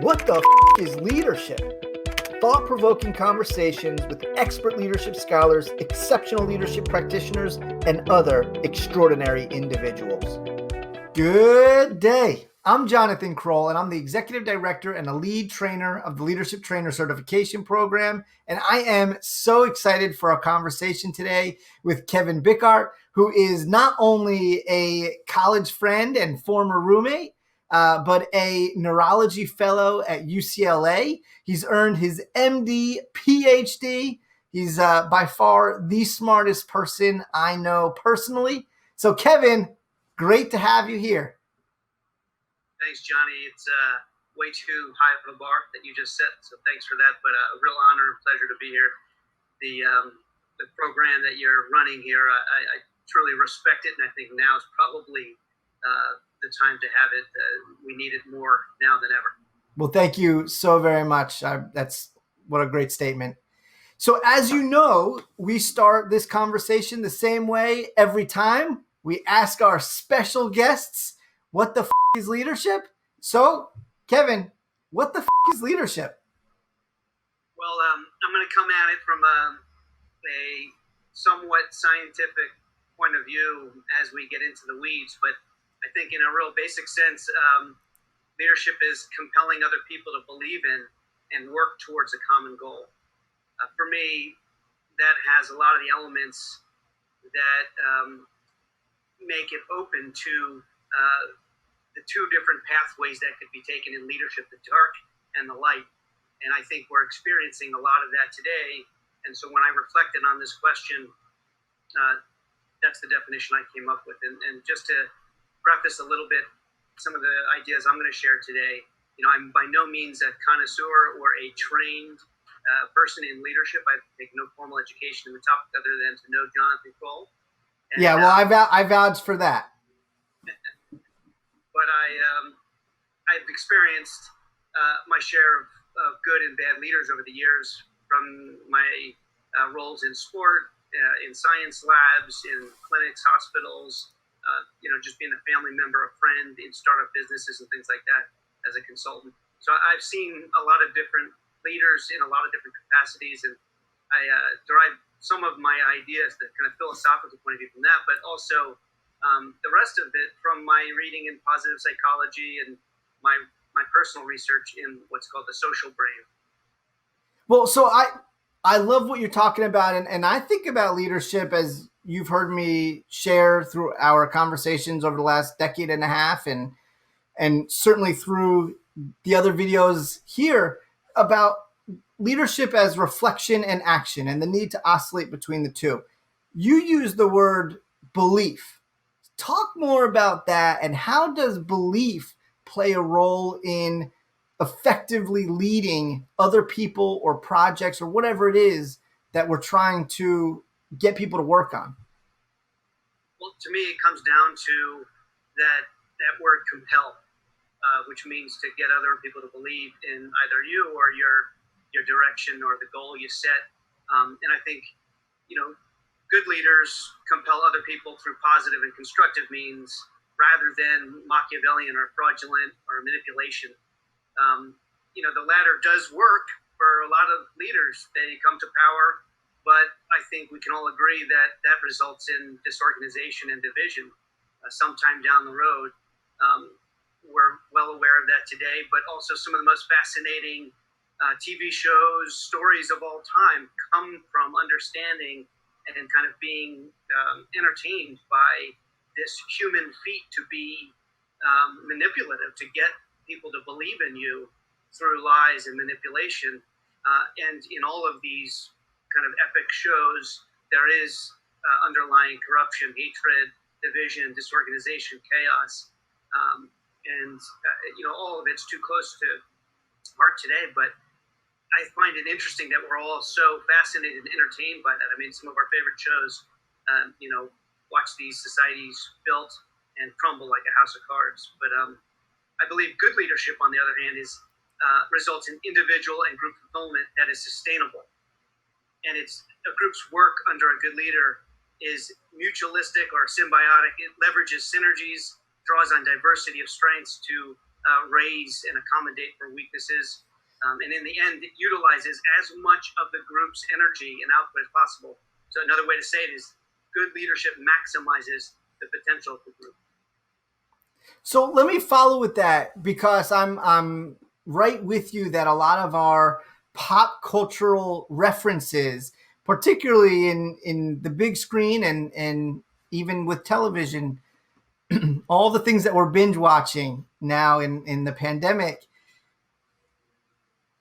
What the is leadership? Thought-provoking conversations with expert leadership scholars, exceptional leadership practitioners, and other extraordinary individuals. Good day. I'm Jonathan Kroll, and I'm the Executive Director and a lead trainer of the Leadership Trainer Certification Program. And I am so excited for our conversation today with Kevin Bickart, who is not only a college friend and former roommate, but a neurology fellow at UCLA. He's earned his MD, PhD. He's by far the smartest person I know personally. So Kevin, great to have you here. Thanks, Johnny. It's way too high of a bar that you just set, so thanks for that. But a real honor and pleasure to be here. The program that you're running here, I truly respect it, and I think now is probably the time to have it. We need it more now than ever. Well, thank you so very much. That's what a great statement. So as you know, we start this conversation the same way every time. We ask our special guests, what the is leadership? So, Kevin, what the is leadership? Well, I'm going to come at it from a somewhat scientific point of view as we get into the weeds, but I think in a real basic sense, leadership is compelling other people to believe in and work towards a common goal. For me, that has a lot of the elements that make it open to the two different pathways that could be taken in leadership, the dark and the light. And I think we're experiencing a lot of that today. And so when I reflected on this question, that's the definition I came up with. And just to preface a little bit, some of the ideas I'm going to share today, I'm by no means a connoisseur or a trained person in leadership. I take no formal education in the topic other than to know Jonathan Kroll. And, yeah, well, I vouch for that. But I've experienced my share of good and bad leaders over the years, from my roles in sport, in science labs, in clinics, hospitals, just being a family member, a friend in startup businesses and things like that as a consultant. So I've seen a lot of different leaders in a lot of different capacities, and I derive some of my ideas, the kind of philosophical point of view from that, but also the rest of it from my reading in positive psychology and my personal research in what's called the social brain. Well, so I love what you're talking about, and I think about leadership, as you've heard me share through our conversations over the last decade and a half, and certainly through the other videos here, about leadership as reflection and action and the need to oscillate between the two. You use the word belief. Talk more about that, and how does belief play a role in effectively leading other people or projects or whatever it is that we're trying to get people to work on? Well, to me, it comes down to that word compel, which means to get other people to believe in either you or your direction or the goal you set. And I think, good leaders compel other people through positive and constructive means rather than Machiavellian or fraudulent or manipulation. The latter does work for a lot of leaders. They come to power, but I think we can all agree that results in disorganization and division sometime down the road. We're well aware of that today, but also some of the most fascinating TV shows, stories of all time come from understanding and kind of being entertained by this human feat to be manipulative, to get people to believe in you through lies and manipulation. And in all of these kind of epic shows, there is underlying corruption, hatred, division, disorganization, chaos. All of it's too close to heart today, but I find it interesting that we're all so fascinated and entertained by that. I mean, some of our favorite shows, watch these societies built and crumble like a house of cards. But I believe good leadership, on the other hand, results in individual and group fulfillment that is sustainable. And it's a group's work under a good leader is mutualistic or symbiotic. It leverages synergies, draws on diversity of strengths to raise and accommodate for weaknesses. And in the end, it utilizes as much of the group's energy and output as possible. So another way to say it is good leadership maximizes the potential of the group. So let me follow with that, because I'm right with you that a lot of our pop cultural references, particularly in the big screen and even with television, all the things that we're binge watching now in the pandemic,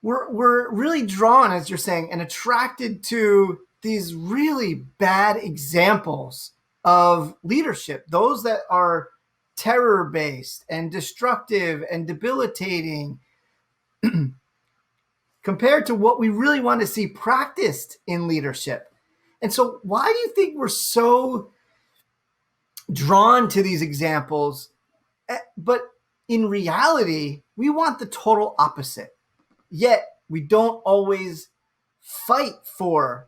we're really drawn, as you're saying, and attracted to these really bad examples of leadership, those that are terror-based and destructive and debilitating, compared to what we really want to see practiced in leadership. And so why do you think we're so drawn to these examples? But in reality, we want the total opposite. Yet we don't always fight for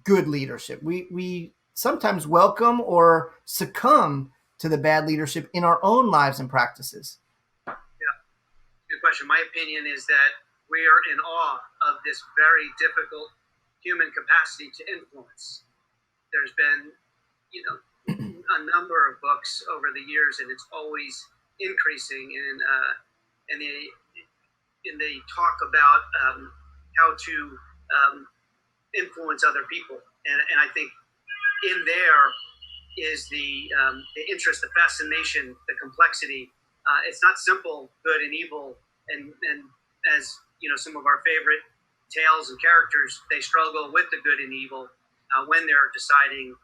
good leadership. We sometimes welcome or succumb to the bad leadership in our own lives and practices. Yeah, good question. My opinion is that we are in awe of this very difficult human capacity to influence. There's been, a number of books over the years, and it's always increasing. And they talk about how to influence other people, and I think in there is the interest, the fascination, the complexity. It's not simple good and evil, and as some of our favorite tales and characters, they struggle with the good and evil when they're deciding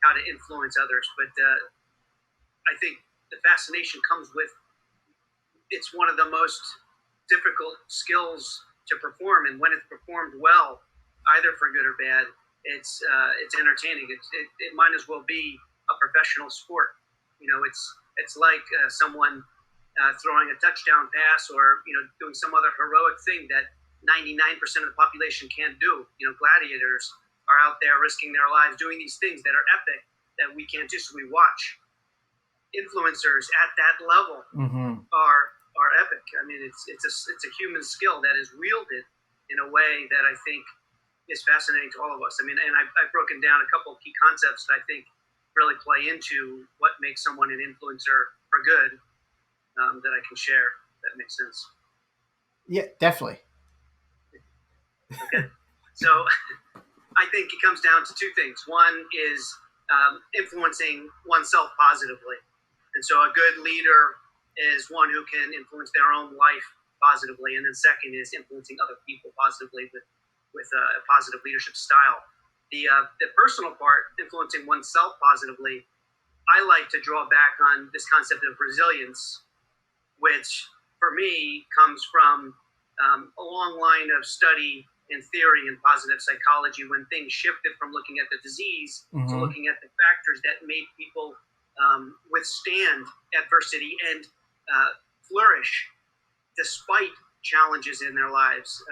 how to influence others. But I think the fascination comes with, it's one of the most difficult skills to perform, and when it's performed well, either for good or bad, it's entertaining. It might as well be a professional sport. It's like someone throwing a touchdown pass, or doing some other heroic thing that 99% of the population can't do. Gladiators are out there risking their lives doing these things that are epic that we can't do, so we watch. Influencers at that level are epic. I mean, it's a human skill that is wielded in a way that I think is fascinating to all of us. I mean, and I've broken down a couple of key concepts that I think really play into what makes someone an influencer for good, that I can share. If that makes sense. Yeah, definitely. Okay. So I think it comes down to two things. One is influencing oneself positively. And so a good leader is one who can influence their own life positively. And then second is influencing other people positively with a positive leadership style. The personal part, influencing oneself positively, I like to draw back on this concept of resilience, which for me comes from a long line of study and theory in positive psychology, when things shifted from looking at the disease to looking at the factors that made people withstand adversity and flourish despite challenges in their lives,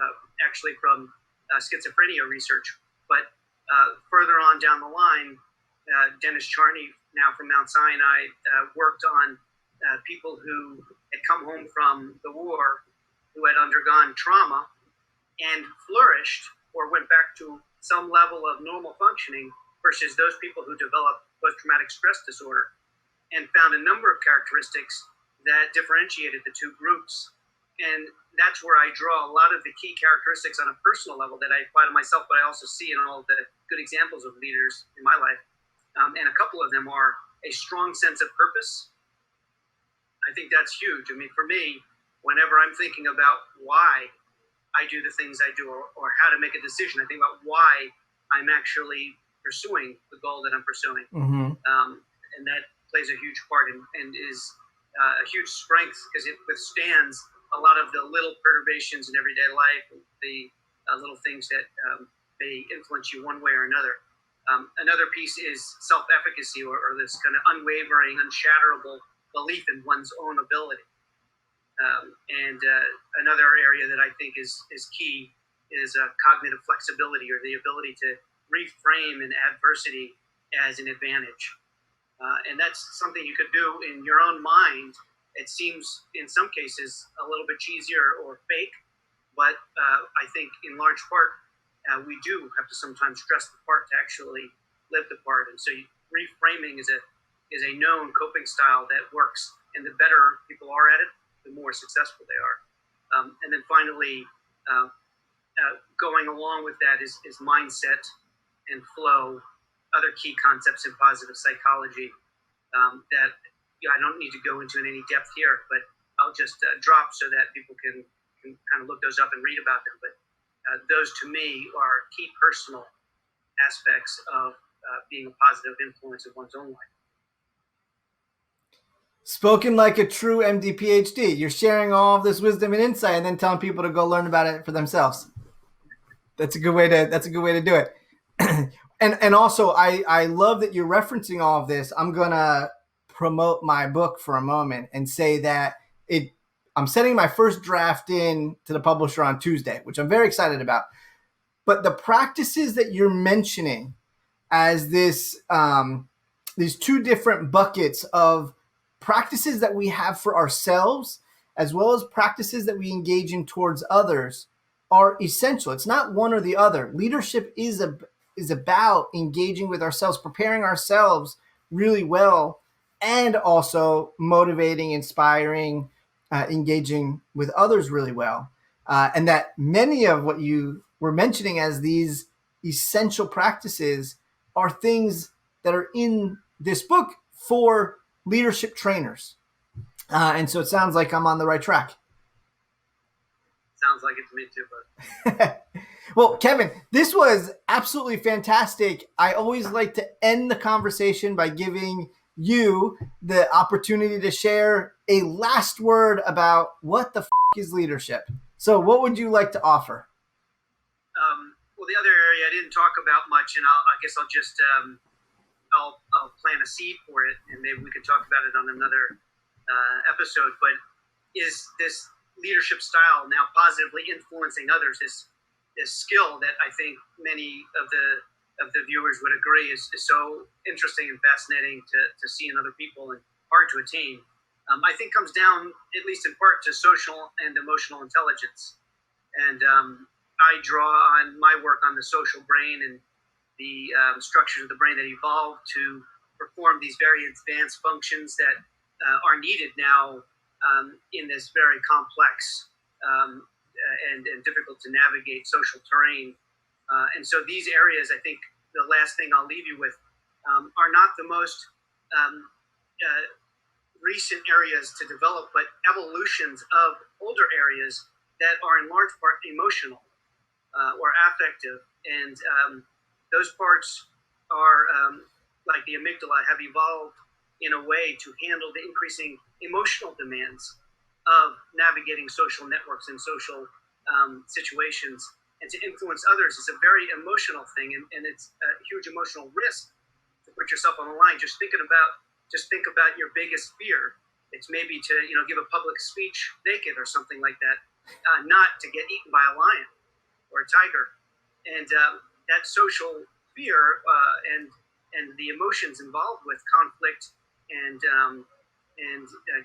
actually from schizophrenia research. But further on down the line, Dennis Charney, now from Mount Sinai, worked on people who had come home from the war, who had undergone trauma and flourished or went back to some level of normal functioning, versus those people who developed post-traumatic stress disorder, and found a number of characteristics that differentiated the two groups. And that's where I draw a lot of the key characteristics on a personal level that I apply to myself, but I also see in all of the good examples of leaders in my life. And a couple of them are a strong sense of purpose. I think that's huge. I mean, for me, whenever I'm thinking about why I do the things I do, or how to make a decision, I think about why I'm actually pursuing the goal that I'm pursuing. And that plays a huge part and is a huge strength, because it withstands a lot of the little perturbations in everyday life, the little things that may influence you one way or another. Another piece is self-efficacy, or this kind of unwavering, unshatterable belief in one's own ability. And another area that I think is key is cognitive flexibility, or the ability to reframe an adversity as an advantage. And that's something you could do in your own mind It seems in some cases a little bit cheesier or fake, but I think in large part we do have to sometimes stress the part to actually live the part. And so reframing is a known coping style that works. And the better people are at it, the more successful they are. And then finally, going along with that is mindset and flow, other key concepts in positive psychology that I don't need to go into in any depth here, but I'll just drop so that people can kind of look those up and read about them. But those to me are key personal aspects of being a positive influence in one's own life. Spoken like a true MD PhD. You're sharing all of this wisdom and insight and then telling people to go learn about it for themselves. That's a good way to do it. And also I love that you're referencing all of this. I'm gonna promote my book for a moment and say that I'm sending my first draft in to the publisher on Tuesday, which I'm very excited about. But the practices that you're mentioning as these two different buckets of practices that we have for ourselves, as well as practices that we engage in towards others, are essential. It's not one or the other. Leadership is about engaging with ourselves, preparing ourselves really well, and also motivating, inspiring, engaging with others really well. And that many of what you were mentioning as these essential practices are things that are in this book for leadership trainers. And so it sounds like I'm on the right track. Sounds like it's me too, bud. Well, Kevin, this was absolutely fantastic. I always like to end the conversation by giving you the opportunity to share a last word about what the is leadership. So what would you like to offer? Well, the other area I didn't talk about much, and I guess I'll just I'll plant a seed for it, and maybe we can talk about it on another episode. But is this leadership style now positively influencing others? This skill that I think many of the viewers would agree is so interesting and fascinating to see in other people and hard to attain. I think comes down, at least in part, to social and emotional intelligence. And I draw on my work on the social brain and the structures of the brain that evolved to perform these very advanced functions that are needed now in this very complex and difficult to navigate social terrain. And so these areas, I think the last thing I'll leave you with, are not the most recent areas to develop, but evolutions of older areas that are in large part emotional or affective. And those parts are, like the amygdala, have evolved in a way to handle the increasing emotional demands of navigating social networks and social situations. And to influence others is a very emotional thing, and it's a huge emotional risk to put yourself on the line. Just think about your biggest fear. It's maybe to give a public speech naked or something like that, not to get eaten by a lion or a tiger. And that social fear and the emotions involved with conflict and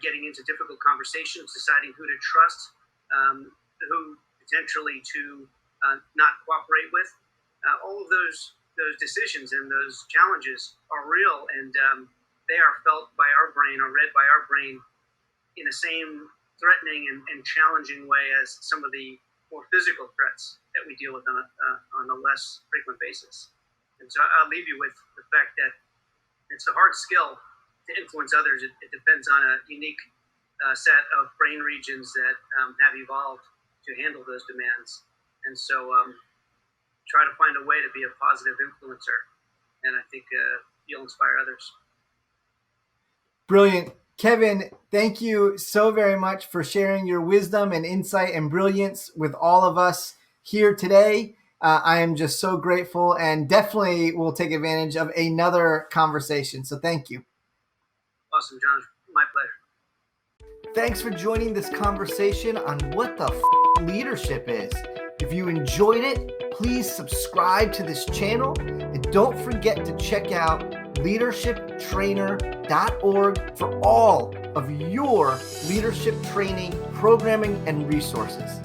getting into difficult conversations, deciding who to trust, who potentially to not cooperate with. All of those decisions and those challenges are real, and they are felt by our brain or read by our brain in the same threatening and challenging way as some of the more physical threats that we deal with on a less frequent basis. And so I'll leave you with the fact that it's a hard skill to influence others. It depends on a unique set of brain regions that have evolved to handle those demands. And so try to find a way to be a positive influencer. And I think you'll inspire others. Brilliant. Kevin, thank you so very much for sharing your wisdom and insight and brilliance with all of us here today. I am just so grateful, and definitely will take advantage of another conversation. So thank you. Awesome, John. My pleasure. Thanks for joining this conversation on what the leadership is. If you enjoyed it, please subscribe to this channel, and don't forget to check out leadershiptrainer.org for all of your leadership training, programming, and resources.